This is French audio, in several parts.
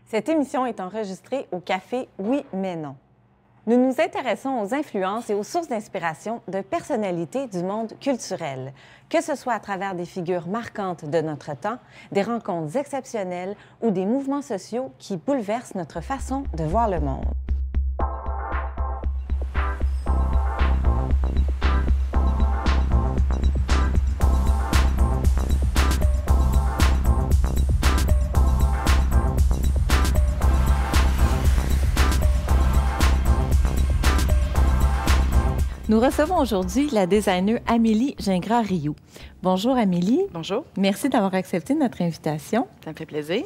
Cette émission est enregistrée au Café Oui, mais non. Nous nous intéressons aux influences et aux sources d'inspiration de personnalités du monde culturel, que ce soit à travers des figures marquantes de notre temps, des rencontres exceptionnelles ou des mouvements sociaux qui bouleversent notre façon de voir le monde. Nous recevons aujourd'hui la designer Amélie Gingras-Rioux. Bonjour Amélie. Bonjour. Merci d'avoir accepté notre invitation. Ça me fait plaisir.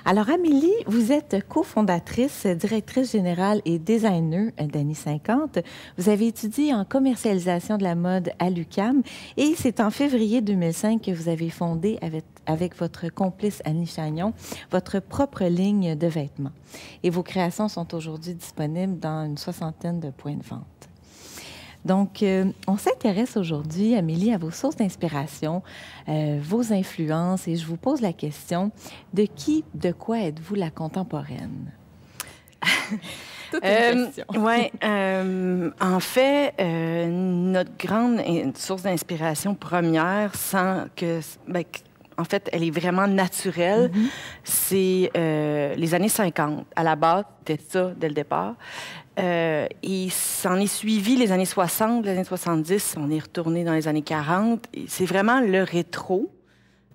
Alors Amélie, vous êtes cofondatrice, directrice générale et designer d'Annie 50. Vous avez étudié en commercialisation de la mode à l'UQAM et c'est en février 2005 que vous avez fondé avec votre complice Annie Chagnon votre propre ligne de vêtements. Et vos créations sont aujourd'hui disponibles dans une soixantaine de points de vente. Donc, on s'intéresse aujourd'hui, Amélie, à vos sources d'inspiration, vos influences, et je vous pose la question, de quoi êtes-vous la contemporaine? Toute une question. Oui, en fait, notre grande source d'inspiration première, en fait, elle est vraiment naturelle, c'est les années 50. À la base, c'était ça dès le départ. Et s'en est suivi les années 60, les années 70, on est retourné dans les années 40. C'est vraiment le rétro,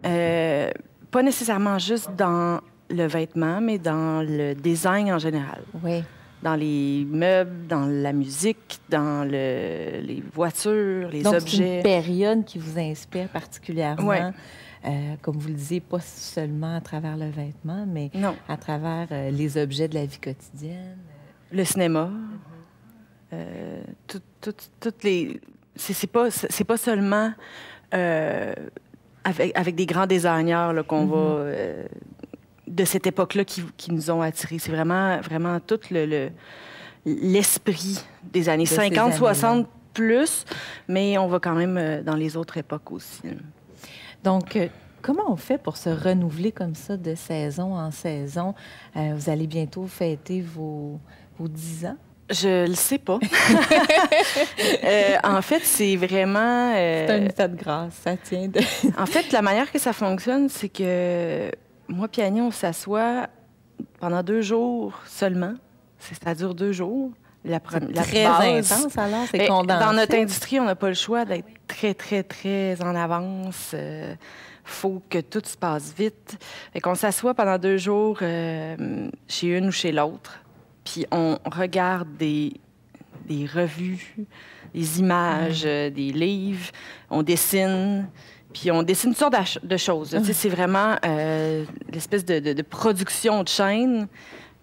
pas nécessairement juste dans le vêtement, mais dans le design en général. Oui. Dans les meubles, dans la musique, dans les voitures, les objets. Donc, c'est une période qui vous inspire particulièrement. Oui. Comme vous le disiez, pas seulement à travers le vêtement, mais non. À travers les objets de la vie quotidienne. Le cinéma, toutes les... C'est pas seulement avec des grands designers là, qu'on va... de cette époque-là qui nous ont attirés. C'est vraiment tout l'esprit des années 50, 60 plus, mais on va quand même dans les autres époques aussi. Donc, comment on fait pour se renouveler comme ça de saison en saison? Vous allez bientôt fêter vos 10 ans? Je le sais pas. En fait, c'est vraiment... C'est une fête grasse, ça tient de... En fait, la manière que ça fonctionne, c'est que moi et Annie, on s'assoit pendant 2 jours seulement. Ça dure 2 jours. Très intense, alors, c'est condensé. Dans notre industrie, on n'a pas le choix d'être très, très, très en avance. Faut que tout se passe vite. Fait qu'on s'assoit pendant 2 jours chez une ou chez l'autre. Puis on regarde des revues, des images, des livres. On dessine. Puis on dessine toutes sortes de choses. C'est vraiment l'espèce de production de chaîne.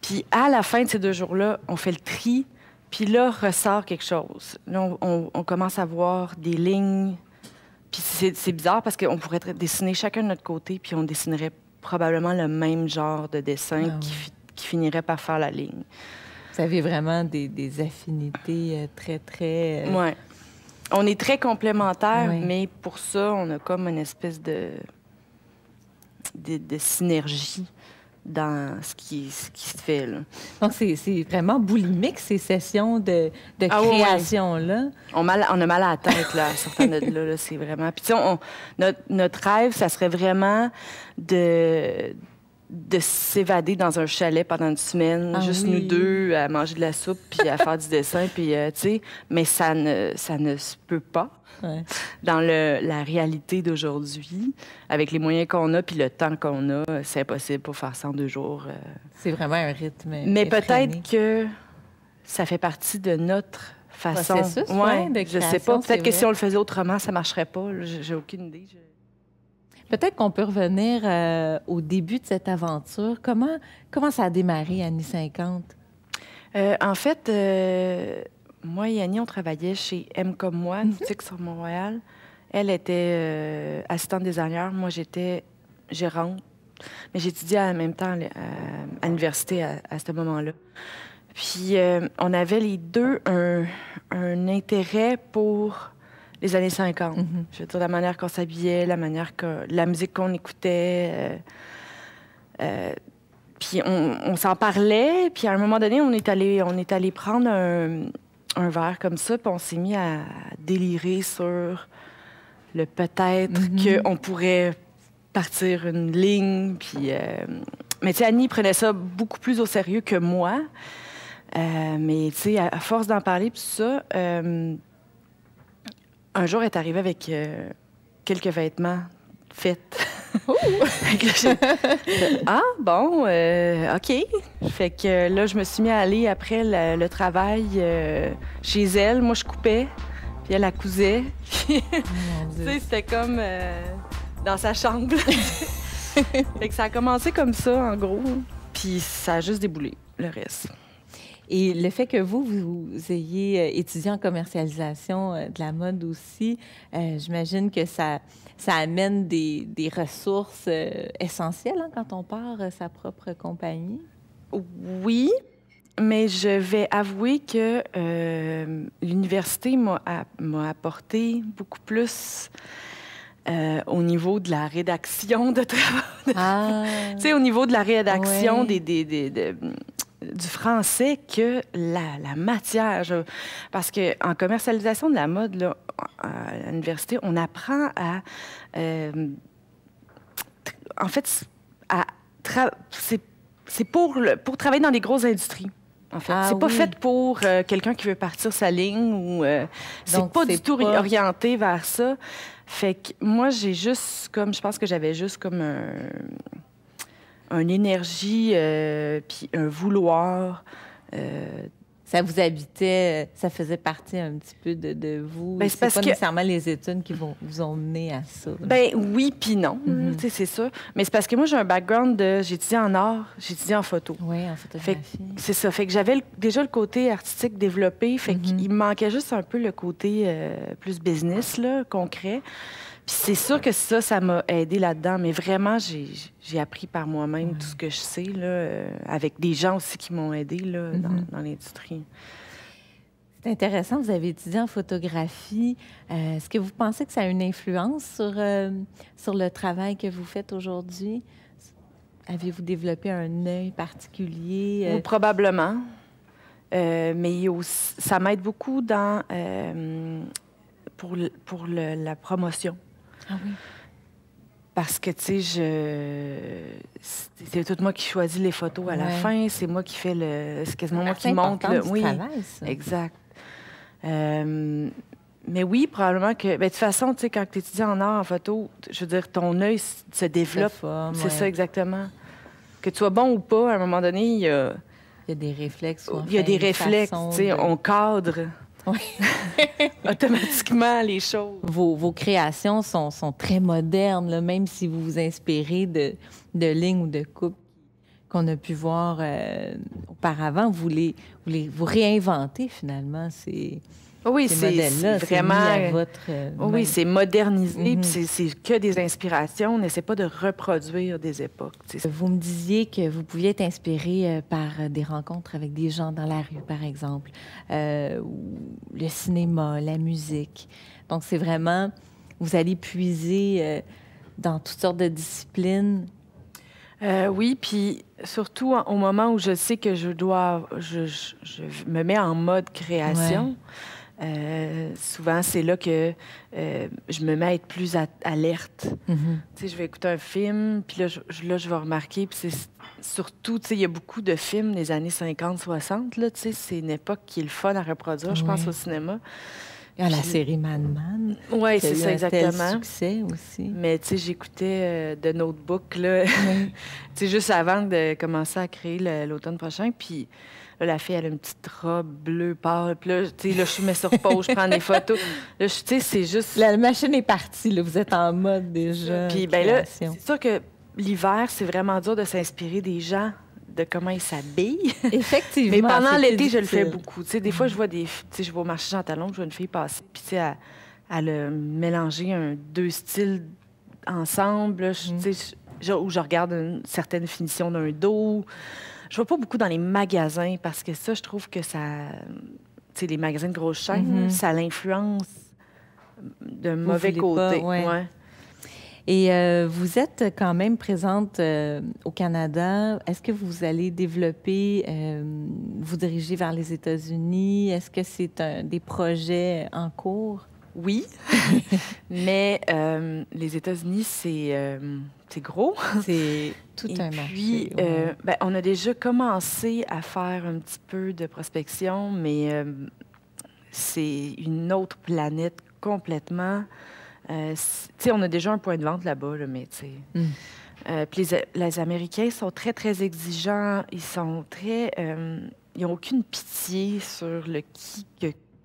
Puis à la fin de ces 2 jours-là, on fait le tri. Puis là, ressort quelque chose. Là, on commence à voir des lignes. Puis c'est bizarre parce qu'on pourrait dessiner chacun de notre côté, puis on dessinerait probablement le même genre de dessin qui finirait par faire la ligne. Vous avez vraiment des affinités très, très... Oui. On est très complémentaires, mais pour ça, on a comme une espèce de synergie dans ce qui se fait, là. Donc, c'est vraiment boulimique, ces sessions de création-là. On a mal à la tête, là, en sortant de là, c'est vraiment... Puis, tu sais, notre rêve, ça serait vraiment de s'évader dans un chalet pendant une semaine, juste nous deux, à manger de la soupe, puis à faire du dessin, puis, tu sais, mais ça ne se peut pas. Ouais. Dans la réalité d'aujourd'hui, avec les moyens qu'on a puis le temps qu'on a, c'est impossible pour faire ça en 2 jours. C'est vraiment un rythme mais peut-être que ça fait partie de notre façon. Processus, de création, je sais pas. Peut-être que si on le faisait autrement, ça marcherait pas. J'ai aucune idée. Peut-être qu'on peut revenir au début de cette aventure. Comment ça a démarré, Annie 50? En fait... moi et Annie, on travaillait chez M comme moi, une boutique sur Montréal. Elle était assistante designer. Moi, j'étais gérante. Mais j'étudiais en même temps à l'université à ce moment-là. Puis, on avait les deux un intérêt pour les années 50. Je veux dire, la manière qu'on s'habillait, la musique qu'on écoutait. Puis on s'en parlait, puis à un moment donné, on est allé prendre un verre comme ça, puis on s'est mis à délirer sur le peut-être qu'on pourrait partir une ligne. Puis, mais tu sais, Annie prenait ça beaucoup plus au sérieux que moi. Mais tu sais, à force d'en parler, puis tout ça, un jour, elle est arrivée avec quelques vêtements faits. Fait que là, ah, bon, OK. Fait que là, je me suis mis à aller après le travail chez elle. Moi, je coupais, puis elle cousait. Tu sais, c'était comme dans sa chambre. Fait que ça a commencé comme ça, en gros. Puis ça a juste déboulé, le reste. Et le fait que vous ayez étudié en commercialisation de la mode aussi, j'imagine que ça amène des ressources essentielles quand on part sa propre compagnie. Oui, mais je vais avouer que l'université m'a apporté beaucoup plus au niveau de la rédaction de travail. Tu sais, au niveau de la rédaction du français que la matière. Parce qu'en commercialisation de la mode, là, à l'université, on apprend à... en fait, c'est pour travailler dans des grosses industries. En fait. C'est pas fait pour quelqu'un qui veut partir sa ligne ou... c'est pas du tout orienté vers ça. Fait que moi, je pense que j'avais juste comme une énergie, puis un vouloir. Ça vous habitait, ça faisait partie un petit peu de vous. Ben, c'est pas nécessairement les études qui vous ont mené à ça. Ben oui, puis non, c'est ça. Mais c'est parce que moi, j'ai un background j'ai étudié en art, j'ai étudié en photo. Oui, en photographie. C'est ça. Fait que j'avais déjà le côté artistique développé. Fait qu'il me manquait juste un peu le côté plus business, là, concret. Puis c'est sûr que ça m'a aidé là-dedans, mais vraiment, j'ai appris par moi-même tout ce que je sais, là, avec des gens aussi qui m'ont aidé là, dans l'industrie. C'est intéressant, vous avez étudié en photographie. Est-ce que vous pensez que ça a une influence sur le travail que vous faites aujourd'hui? Avez-vous développé un œil particulier? Probablement. Mais ça m'aide beaucoup pour la promotion. Ah oui. Parce que, tu sais, c'est tout moi qui choisis les photos à la fin. C'est moi qui fais c'est quasiment moi qui monte. Oui, travail, ça. Exact. Mais oui, probablement que... Ben, de toute façon, tu sais, quand tu étudies en art, en photo, je veux dire, ton œil se développe. C'est ça, exactement. Que tu sois bon ou pas, à un moment donné, il y a... Il y a des réflexes. Il y a des réflexes, tu sais, on cadre. Oui. Automatiquement, les choses. Vos créations sont très modernes, là, même si vous vous inspirez de lignes ou de coupes qu'on a pu voir auparavant. Vous réinventez, finalement ces modèles-là. Vraiment... oui, c'est modernisé, puis c'est que des inspirations. On n'essaie pas de reproduire des époques. Vous me disiez que vous pouviez être inspiré par des rencontres avec des gens dans la rue, par exemple, ou le cinéma, la musique. Donc, c'est vraiment... Vous allez puiser dans toutes sortes de disciplines. Oui, puis surtout au moment où je sais que je me mets en mode création. Souvent, c'est là que je me mets à être plus alerte. Tu sais, je vais écouter un film, puis là, je vais remarquer, puis c'est surtout, tu sais, il y a beaucoup de films des années 50-60, là, tu sais, c'est une époque qui est le fun à reproduire, je pense, au cinéma. Il y a la série Mad Men. Oui, c'est ça, exactement. Tel succès aussi. Mais, tu sais, j'écoutais The Notebook, là, tu sais, juste avant de commencer à créer l'automne prochain, puis... Là, la fille, elle a une petite robe bleue pâle. Puis là, tu sais, là, je mets sur pause, je prends des photos. Là, tu sais, c'est juste... La machine est partie, là. Vous êtes en mode déjà. Puis, bien là, c'est sûr que l'hiver, c'est vraiment dur de s'inspirer des gens, de comment ils s'habillent. Effectivement. Mais pendant l'été, je le fais beaucoup. Tu sais, des fois, je vois tu sais, je vais au marché Jean Talon, je vois une fille passer, puis, tu sais, elle a mélangé deux styles ensemble, là, tu sais, où je regarde une certaine finition d'un dos. Je ne vais pas beaucoup dans les magasins parce que ça, je trouve que ça... Tu sais, les magasins de grosses chaînes, ça l'influence d'un mauvais côté. Et vous êtes quand même présente au Canada. Est-ce que vous allez développer, vous diriger vers les États-Unis? Est-ce que c'est des projets en cours? Oui, mais les États-Unis, c'est gros. C'est tout Et un puis, marché. Ouais. ben, on a déjà commencé à faire un petit peu de prospection, mais c'est une autre planète complètement. Tu sais, on a déjà un point de vente là-bas, là, mais tu sais. Puis les Américains sont très, très exigeants. Ils sont très. Ils n'ont aucune pitié sur le qui,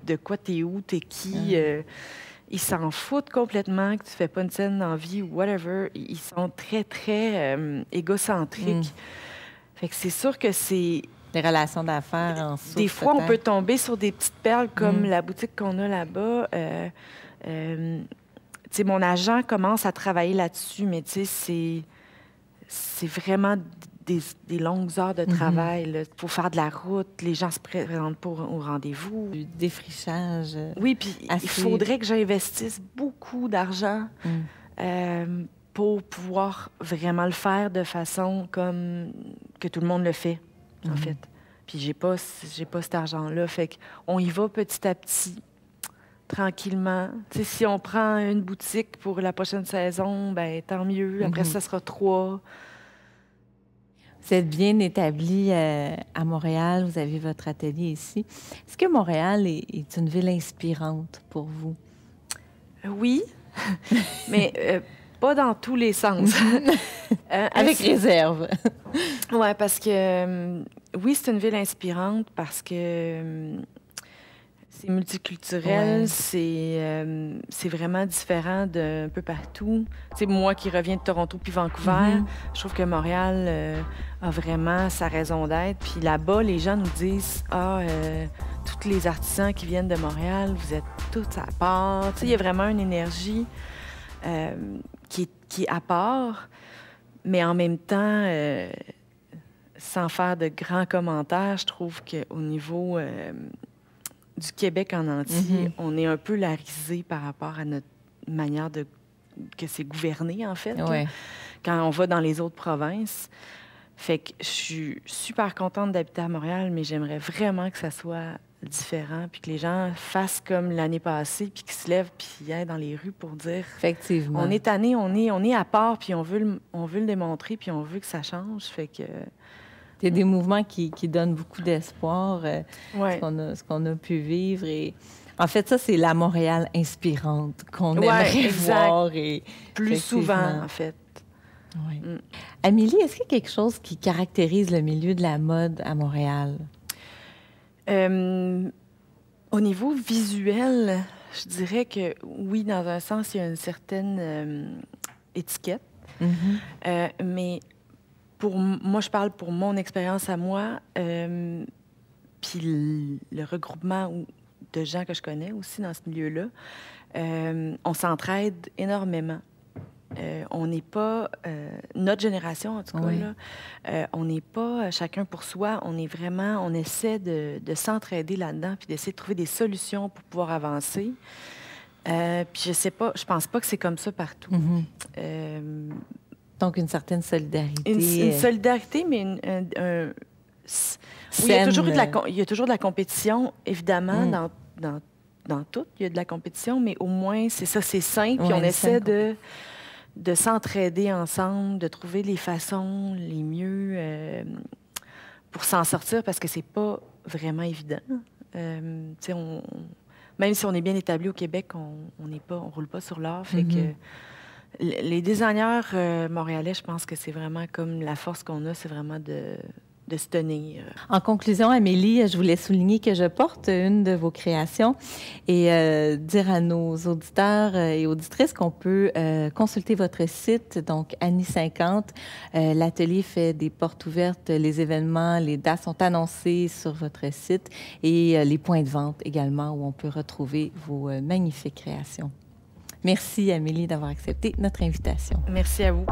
de quoi t'es où, t'es qui. Ils s'en foutent complètement que tu fais pas une scène d'envie ou whatever. Ils sont très, très égocentriques. Fait que c'est sûr que c'est. Les relations d'affaires en souffrent. Des fois, on peut-être. peut tomber sur des petites perles comme la boutique qu'on a là-bas. Tu sais, mon agent commence à travailler là-dessus, mais tu sais, c'est vraiment des longues heures de travail. Il faut faire de la route, les gens se présentent pas au rendez-vous. Du défrichage. Oui, puis assez... il faudrait que j'investisse beaucoup d'argent pour pouvoir vraiment le faire de façon comme que tout le monde le fait, en fait. Puis j'ai pas cet argent-là, fait qu'on y va petit à petit. Tranquillement. Tu sais, si on prend une boutique pour la prochaine saison, ben tant mieux. Après, ça sera 3. Vous êtes bien établi à Montréal. Vous avez votre atelier ici. Est-ce que Montréal est une ville inspirante pour vous? Oui, mais pas dans tous les sens. Avec réserve. Oui, parce que oui, c'est une ville inspirante parce que c'est multiculturel, c'est vraiment différent d'un peu partout. Tu sais, moi qui reviens de Toronto puis Vancouver, je trouve que Montréal a vraiment sa raison d'être. Puis là-bas, les gens nous disent « Ah, tous les artisans qui viennent de Montréal, vous êtes tous à part. » Tu sais, il y a vraiment une énergie qui est à part, mais en même temps, sans faire de grands commentaires, je trouve qu'au niveau du Québec en entier, on est un peu larisé par rapport à notre manière que c'est gouverné, en fait, là, quand on va dans les autres provinces. Fait que je suis super contente d'habiter à Montréal, mais j'aimerais vraiment que ça soit différent, puis que les gens fassent comme l'année passée, puis qu'ils se lèvent, puis aillent dans les rues pour dire... Effectivement. On est tanné, on est à part, puis on veut le démontrer, puis on veut que ça change. Fait que... Il y a des mouvements qui donnent beaucoup d'espoir, ce qu'on a pu vivre. Et en fait, ça, c'est la Montréal inspirante qu'on aimerait voir. Et plus souvent, en fait. Oui. Amélie, est-ce qu'il y a quelque chose qui caractérise le milieu de la mode à Montréal? Au niveau visuel, je dirais que oui, dans un sens, il y a une certaine étiquette. Mais... moi, je parle pour mon expérience à moi, puis le regroupement de gens que je connais aussi dans ce milieu-là. On s'entraide énormément. On n'est pas, notre génération en tout cas, là, on n'est pas chacun pour soi. On est vraiment, on essaie de s'entraider là-dedans, puis d'essayer de trouver des solutions pour pouvoir avancer. Puis je sais pas, je pense pas que c'est comme ça partout. Donc, une certaine solidarité. Une solidarité, mais oui, il y a toujours de la compétition, évidemment, dans tout. Il y a de la compétition, mais au moins, c'est ça, c'est sain. Puis on essaie de s'entraider ensemble, de trouver les façons les mieux pour s'en sortir, parce que c'est pas vraiment évident. Même si on est bien établi au Québec, on roule pas sur l'or. Fait que les designers montréalais, je pense que c'est vraiment comme la force qu'on a, c'est vraiment de se tenir. En conclusion, Amélie, je voulais souligner que je porte une de vos créations et dire à nos auditeurs et auditrices qu'on peut consulter votre site, donc Annie 50. L'atelier fait des portes ouvertes, les événements, les dates sont annoncées sur votre site et les points de vente également où on peut retrouver vos magnifiques créations. Merci, Amélie, d'avoir accepté notre invitation. Merci à vous.